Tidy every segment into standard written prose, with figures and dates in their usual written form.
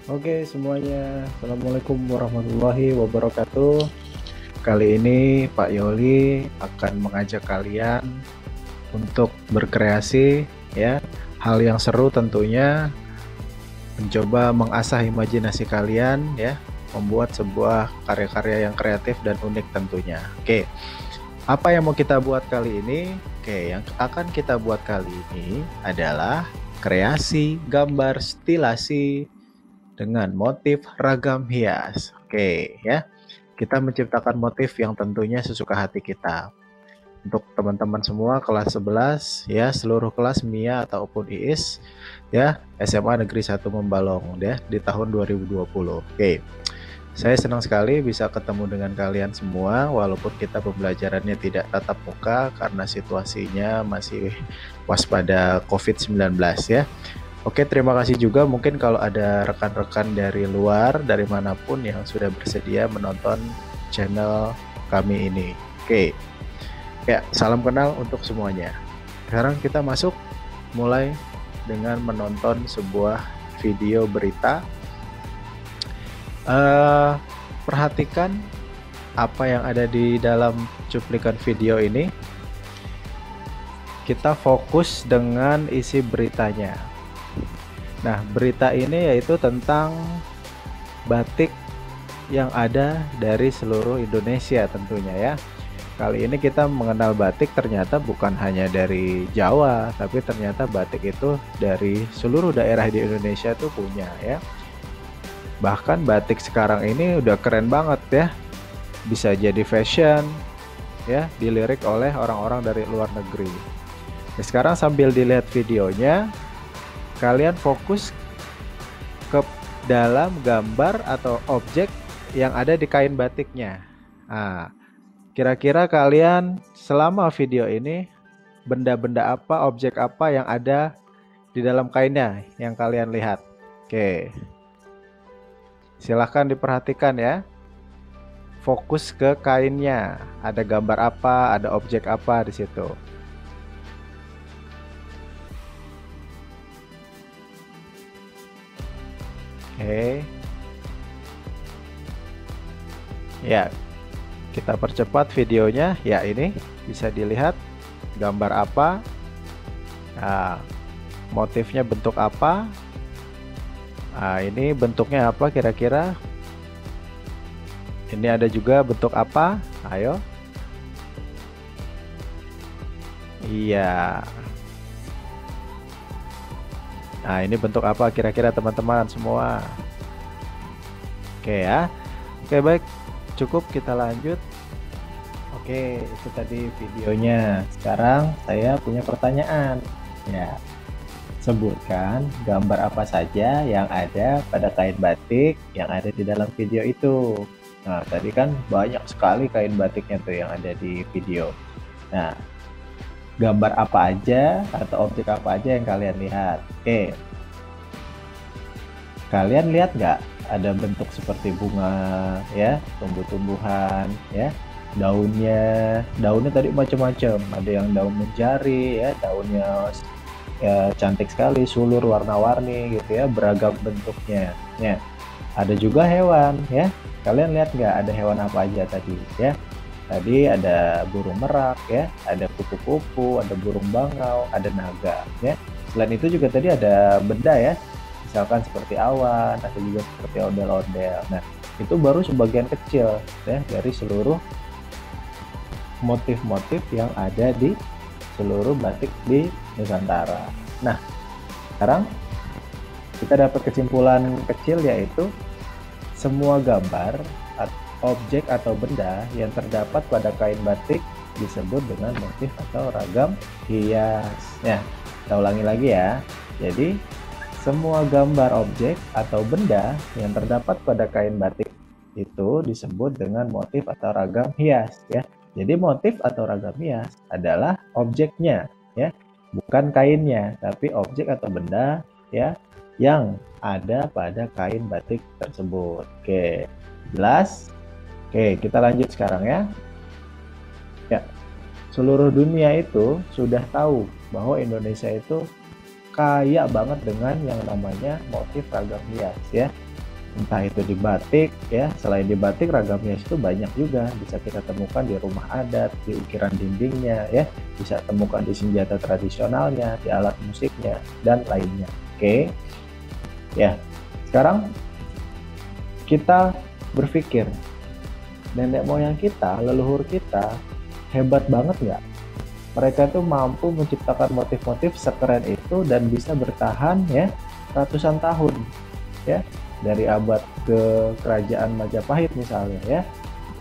Oke semuanya, Assalamualaikum warahmatullahi wabarakatuh. Kali ini Pak Yoli akan mengajak kalian untuk berkreasi ya. Hal yang seru tentunya mencoba mengasah imajinasi kalian ya, membuat sebuah karya-karya yang kreatif dan unik tentunya. Oke, apa yang mau kita buat kali ini? Oke, yang akan kita buat kali ini adalah kreasi gambar stilasi dengan motif ragam hias. Oke ya, kita menciptakan motif yang tentunya sesuka hati kita. Untuk teman-teman semua kelas 11 ya, seluruh kelas Mia ataupun Iis ya, SMA Negeri 1 Membalong ya di tahun 2020. Oke. Saya senang sekali bisa ketemu dengan kalian semua walaupun kita pembelajarannya tidak tatap muka karena situasinya masih waspada COVID-19 ya. Oke, terima kasih juga mungkin kalau ada rekan-rekan dari luar, dari manapun yang sudah bersedia menonton channel kami ini. Oke, ya salam kenal untuk semuanya. Sekarang kita masuk mulai dengan menonton sebuah video berita. Perhatikan apa yang ada di dalam cuplikan video ini. Kita fokus dengan isi beritanya. Nah, berita ini yaitu tentang batik yang ada dari seluruh Indonesia tentunya ya. Kali ini kita mengenal batik ternyata bukan hanya dari Jawa, tapi ternyata batik itu dari seluruh daerah di Indonesia tuh punya ya. Bahkan batik sekarang ini udah keren banget ya. Bisa jadi fashion ya, dilirik oleh orang-orang dari luar negeri. Nah, sekarang sambil dilihat videonya, kalian fokus ke dalam gambar atau objek yang ada di kain batiknya. Nah, kira-kira kalian selama video ini benda-benda apa, objek apa yang ada di dalam kainnya yang kalian lihat? Oke. Silahkan diperhatikan ya. Fokus ke kainnya. Ada gambar apa, ada objek apa di situ. Oke. Ya, kita percepat videonya. Ya, ini bisa dilihat gambar apa. Nah, motifnya bentuk apa. Nah, ini bentuknya apa kira-kira? Ini ada juga bentuk apa? Ayo. Iya. Nah, ini bentuk apa kira-kira teman-teman semua? Oke ya. Oke, baik. Cukup, kita lanjut. Oke, itu tadi videonya. Sekarang saya punya pertanyaan. Ya. Sebutkan gambar apa saja yang ada pada kain batik yang ada di dalam video itu. Nah, tadi kan banyak sekali kain batiknya tuh yang ada di video. Nah, gambar apa aja atau objek apa aja yang kalian lihat? Oke. Kalian lihat nggak ada bentuk seperti bunga ya, tumbuh-tumbuhan ya, daunnya tadi macam-macam. Ada yang daun menjari ya, daunnya ya cantik sekali, sulur warna-warni gitu ya, beragam bentuknya ya. Ada juga hewan ya, kalian lihat nggak ada hewan apa aja tadi ya? Tadi ada burung merak ya, ada kupu-kupu, ada burung bangau, ada naga ya. Selain itu juga tadi ada benda ya, misalkan seperti awan, ada juga seperti ondel-ondel. Nah, itu baru sebagian kecil ya dari seluruh motif-motif yang ada di seluruh batik di Nusantara. Nah, sekarang kita dapat kesimpulan kecil yaitu semua gambar, objek atau benda yang terdapat pada kain batik disebut dengan motif atau ragam hias. Ya, kita ulangi lagi ya. Jadi, semua gambar objek atau benda yang terdapat pada kain batik itu disebut dengan motif atau ragam hias ya. Jadi motif atau ragam hias adalah objeknya ya, bukan kainnya, tapi objek atau benda ya yang ada pada kain batik tersebut. Oke, jelas? Oke, kita lanjut sekarang ya. Ya, seluruh dunia itu sudah tahu bahwa Indonesia itu kaya banget dengan yang namanya motif ragam hias ya. entah itu di batik ya. Selain di batik, ragam hias itu banyak juga, bisa kita temukan di rumah adat, di ukiran dindingnya ya, bisa temukan di senjata tradisionalnya, di alat musiknya dan lainnya. Oke ya, sekarang kita berpikir, nenek moyang kita, leluhur kita hebat banget nggak? Mereka tuh mampu menciptakan motif-motif sekeren itu dan bisa bertahan ya ratusan tahun ya, dari abad ke kerajaan Majapahit misalnya ya,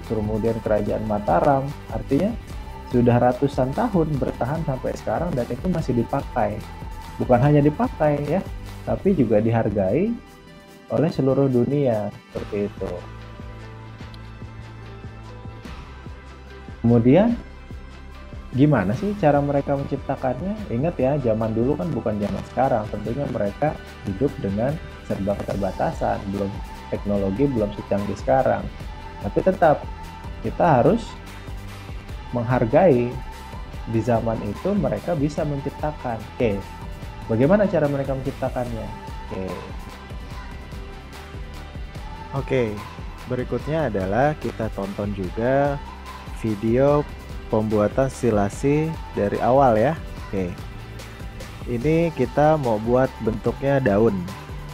kemudian kerajaan Mataram, artinya sudah ratusan tahun bertahan sampai sekarang dan itu masih dipakai. Bukan hanya dipakai ya, tapi juga dihargai oleh seluruh dunia, seperti itu. Kemudian gimana sih cara mereka menciptakannya? Ingat ya, zaman dulu kan bukan zaman sekarang. Tentunya mereka hidup dengan serba keterbatasan, belum teknologi belum secanggih sekarang. Tapi tetap kita harus menghargai di zaman itu mereka bisa menciptakan. Oke, bagaimana cara mereka menciptakannya? Oke, berikutnya adalah kita tonton juga video pembuatan stilasi dari awal ya. Oke, ini kita mau buat bentuknya daun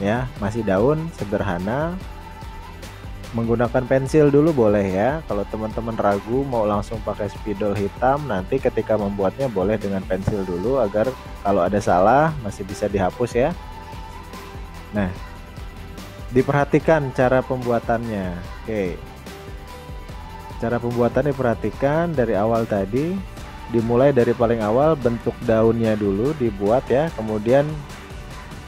ya, masih daun sederhana. Menggunakan pensil dulu boleh ya. Kalau teman-teman ragu mau langsung pakai spidol hitam, nanti ketika membuatnya boleh dengan pensil dulu agar kalau ada salah masih bisa dihapus ya. Nah, diperhatikan cara pembuatannya. Oke, cara pembuatannya diperhatikan dari awal tadi. Dimulai dari paling awal, bentuk daunnya dulu dibuat ya. Kemudian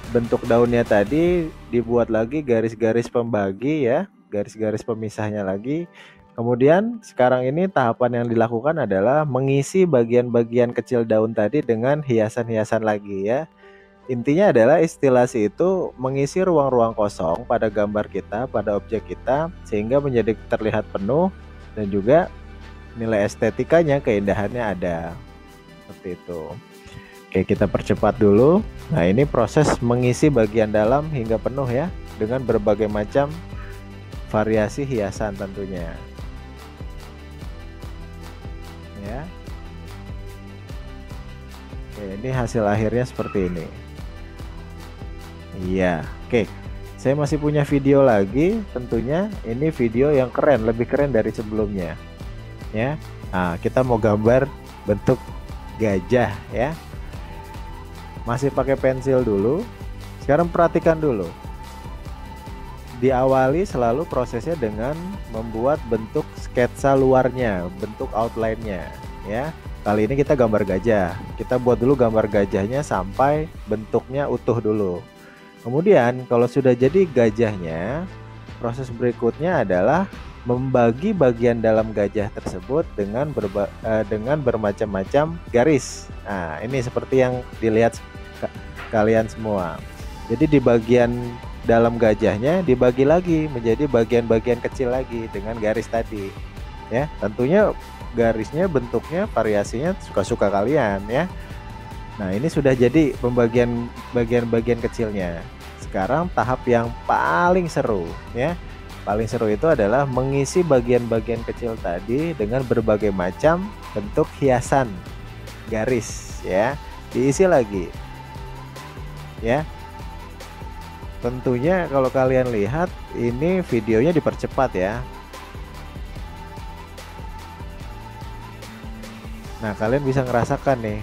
bentuk daunnya tadi dibuat lagi garis-garis pembagi ya, garis-garis pemisahnya lagi. Kemudian sekarang ini tahapan yang dilakukan adalah mengisi bagian-bagian kecil daun tadi dengan hiasan-hiasan lagi ya. Intinya adalah instilasi itu mengisi ruang-ruang kosong pada gambar kita, pada objek kita, sehingga menjadi terlihat penuh dan juga nilai estetikanya, keindahannya ada. Seperti itu. Oke, kita percepat dulu. Nah, ini proses mengisi bagian dalam hingga penuh ya, dengan berbagai macam variasi hiasan tentunya. Ya. Oke, ini hasil akhirnya seperti ini. Iya, oke. Saya masih punya video lagi, tentunya ini video yang keren, lebih keren dari sebelumnya. Ya. Nah, kita mau gambar bentuk gajah ya. Masih pakai pensil dulu. Sekarang perhatikan dulu. Diawali selalu prosesnya dengan membuat bentuk sketsa luarnya, bentuk outline-nya ya. Kali ini kita gambar gajah. Kita buat dulu gambar gajahnya sampai bentuknya utuh dulu. Kemudian kalau sudah jadi gajahnya, proses berikutnya adalah membagi bagian dalam gajah tersebut dengan bermacam-macam garis. Nah, ini seperti yang dilihat kalian semua. Jadi di bagian dalam gajahnya dibagi lagi menjadi bagian-bagian kecil lagi dengan garis tadi. Ya, tentunya garisnya, bentuknya, variasinya suka-suka kalian ya. Nah, ini sudah jadi pembagian bagian-bagian kecilnya. Sekarang tahap yang paling seru ya. Paling seru itu adalah mengisi bagian-bagian kecil tadi dengan berbagai macam bentuk hiasan garis ya. Diisi lagi. Ya. Tentunya kalau kalian lihat ini videonya dipercepat ya. Nah, kalian bisa ngerasakan nih,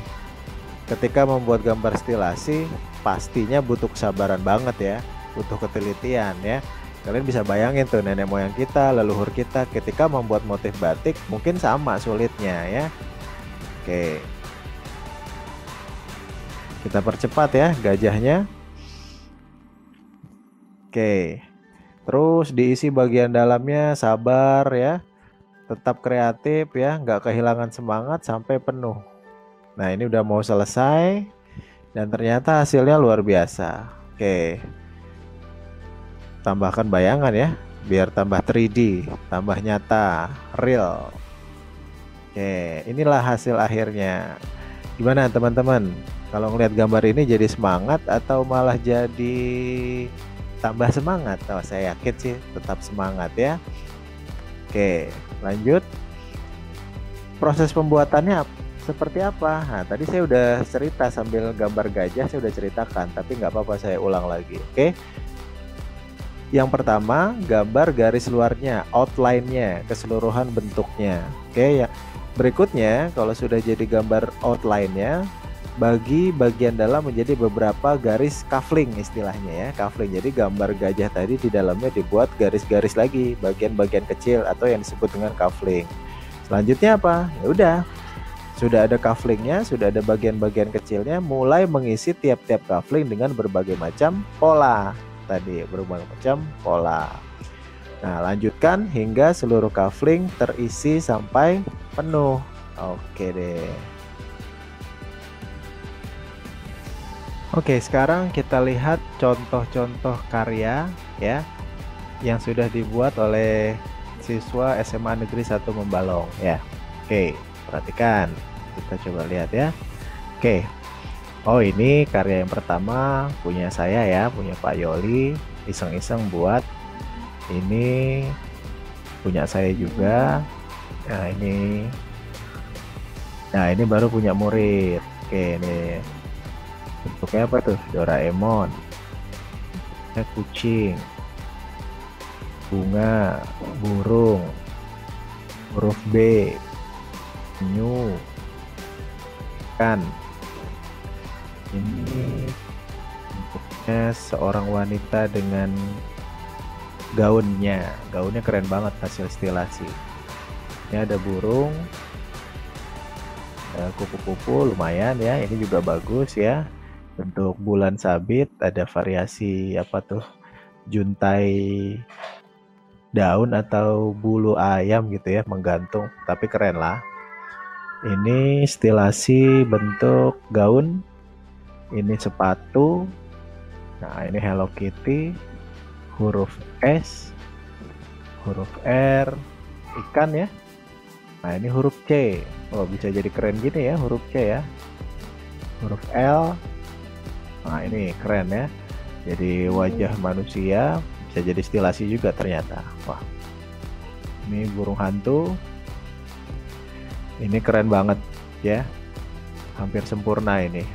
ketika membuat gambar stilasi pastinya butuh kesabaran banget ya, butuh ketelitian ya. Kalian bisa bayangin tuh nenek moyang kita, leluhur kita ketika membuat motif batik mungkin sama sulitnya ya. Oke, kita percepat ya gajahnya. Oke, terus diisi bagian dalamnya, sabar ya, tetap kreatif ya, nggak kehilangan semangat sampai penuh. Nah, ini udah mau selesai dan ternyata hasilnya luar biasa. Oke, tambahkan bayangan ya, biar tambah 3D, tambah nyata, real. Oke, inilah hasil akhirnya. Gimana teman-teman? Kalau ngeliat gambar ini jadi semangat atau malah jadi tambah semangat. Oh, saya yakin sih tetap semangat ya. Oke, lanjut. Proses pembuatannya seperti apa? Nah, tadi saya udah cerita sambil gambar gajah, saya udah ceritakan, tapi nggak apa-apa saya ulang lagi. Oke. Yang pertama, gambar garis luarnya, outline-nya, keseluruhan bentuknya. Oke, ya. Berikutnya, kalau sudah jadi gambar outline-nya, bagi bagian dalam menjadi beberapa garis kafling istilahnya ya, kafling. Jadi gambar gajah tadi di dalamnya dibuat garis-garis lagi, bagian-bagian kecil atau yang disebut dengan kafling. Selanjutnya apa? Ya udah, sudah ada kaflingnya, sudah ada bagian-bagian kecilnya, mulai mengisi tiap-tiap kafling dengan berbagai macam pola. Tadi berbagai macam pola. Nah, lanjutkan hingga seluruh kafling terisi sampai penuh. Oke deh. Oke, sekarang kita lihat contoh-contoh karya ya yang sudah dibuat oleh siswa SMA Negeri 1 Membalong ya. Oke, perhatikan. Kita coba lihat ya. Oke. Oh, ini karya yang pertama punya saya ya, punya Pak Yoli. Iseng-iseng buat. Ini punya saya juga. Nah, ini baru punya murid. Oke, ini bentuknya apa tuh? Doraemon. Kucing. Bunga, burung. Huruf B. Penyu. Kan ini bentuknya seorang wanita dengan gaunnya keren banget hasil stilasi. Ini ada burung, kupu-kupu lumayan ya, ini juga bagus ya. Bentuk bulan sabit, ada variasi apa tuh, juntai daun atau bulu ayam gitu ya, menggantung, tapi keren lah. Ini stilasi bentuk gaun, ini sepatu. Nah, ini Hello Kitty, huruf S, huruf R, ikan ya. Nah, ini huruf C. Oh, bisa jadi keren gini ya huruf C ya. Huruf L. Nah, ini keren ya. Jadi wajah manusia, bisa jadi stilasi juga ternyata. Wah. Ini burung hantu. Ini keren banget ya, hampir sempurna ini.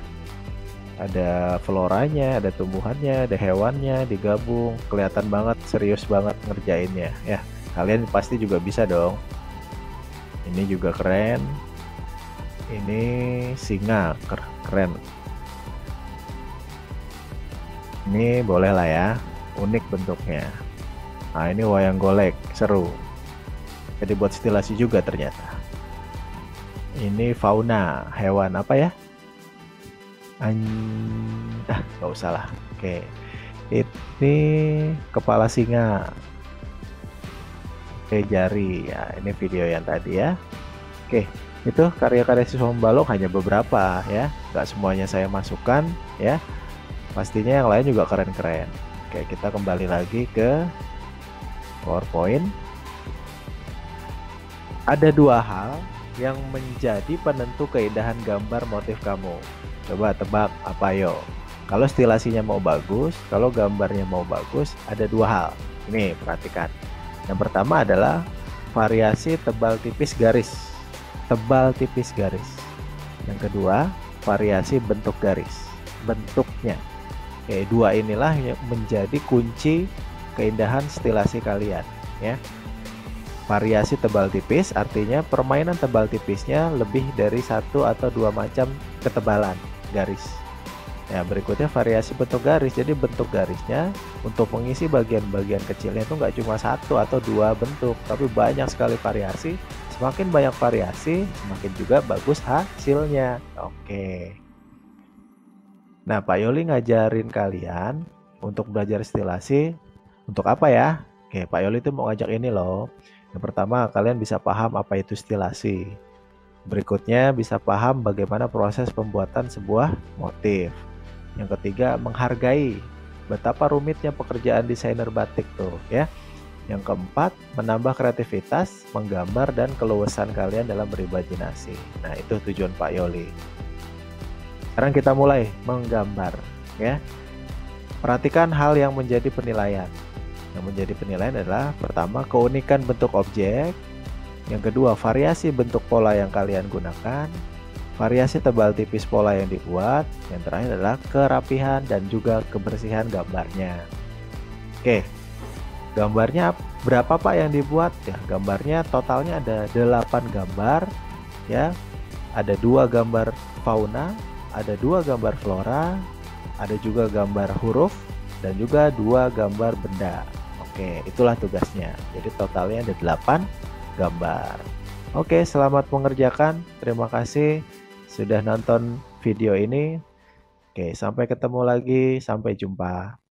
Ada floranya, ada tumbuhannya, ada hewannya digabung, kelihatan banget serius banget ngerjainnya ya. Kalian pasti juga bisa dong. Ini juga keren. Ini singa, keren. Ini boleh lah ya, unik bentuknya. Nah, ini wayang golek, seru. Jadi buat stilasi juga ternyata. Ini fauna, hewan apa ya? Nggak usah lah. Oke, ini kepala singa. Oke, jari ya. Ini video yang tadi ya. Oke, itu karya-karya siswa Membalong hanya beberapa ya. Nggak semuanya saya masukkan ya. Pastinya yang lain juga keren-keren. Oke, kita kembali lagi ke PowerPoint. Ada dua hal yang menjadi penentu keindahan gambar motif kamu. Coba tebak apa yo? Kalau stilasinya mau bagus, kalau gambarnya mau bagus, ada dua hal. Ini perhatikan. Yang pertama adalah variasi tebal tipis garis. Tebal tipis garis. Yang kedua, variasi bentuk garis. Bentuknya. Oke, dua inilah yang menjadi kunci keindahan stilasi kalian ya. Variasi tebal tipis artinya permainan tebal tipisnya lebih dari satu atau dua macam ketebalan garis. Ya, berikutnya variasi bentuk garis. Jadi bentuk garisnya untuk mengisi bagian-bagian kecilnya itu nggak cuma satu atau dua bentuk, tapi banyak sekali variasi. Semakin banyak variasi, semakin juga bagus hasilnya. Oke. Nah, Pak Yoli ngajarin kalian untuk belajar stilasi untuk apa ya? Oke, Pak Yoli itu mau ngajak ini loh. Yang pertama, kalian bisa paham apa itu stilasi. Berikutnya, bisa paham bagaimana proses pembuatan sebuah motif. Yang ketiga, menghargai betapa rumitnya pekerjaan desainer batik tuh ya. Yang keempat, menambah kreativitas, menggambar dan keluasan kalian dalam berimajinasi. Nah, itu tujuan Pak Yoli. Sekarang kita mulai menggambar ya. perhatikan hal yang menjadi penilaian. Yang menjadi penilaian adalah pertama, keunikan bentuk objek. Yang kedua, variasi bentuk pola yang kalian gunakan. Variasi tebal tipis pola yang dibuat. Yang terakhir adalah kerapihan dan juga kebersihan gambarnya. Oke, gambarnya berapa Pak yang dibuat? Ya, gambarnya totalnya ada 8 gambar. Ya, ada 2 gambar fauna, ada 2 gambar flora, ada juga gambar huruf, dan juga 2 gambar benda. Oke, itulah tugasnya. Jadi totalnya ada 8 gambar. Oke, selamat mengerjakan. Terima kasih sudah nonton video ini. Oke, sampai ketemu lagi. Sampai jumpa.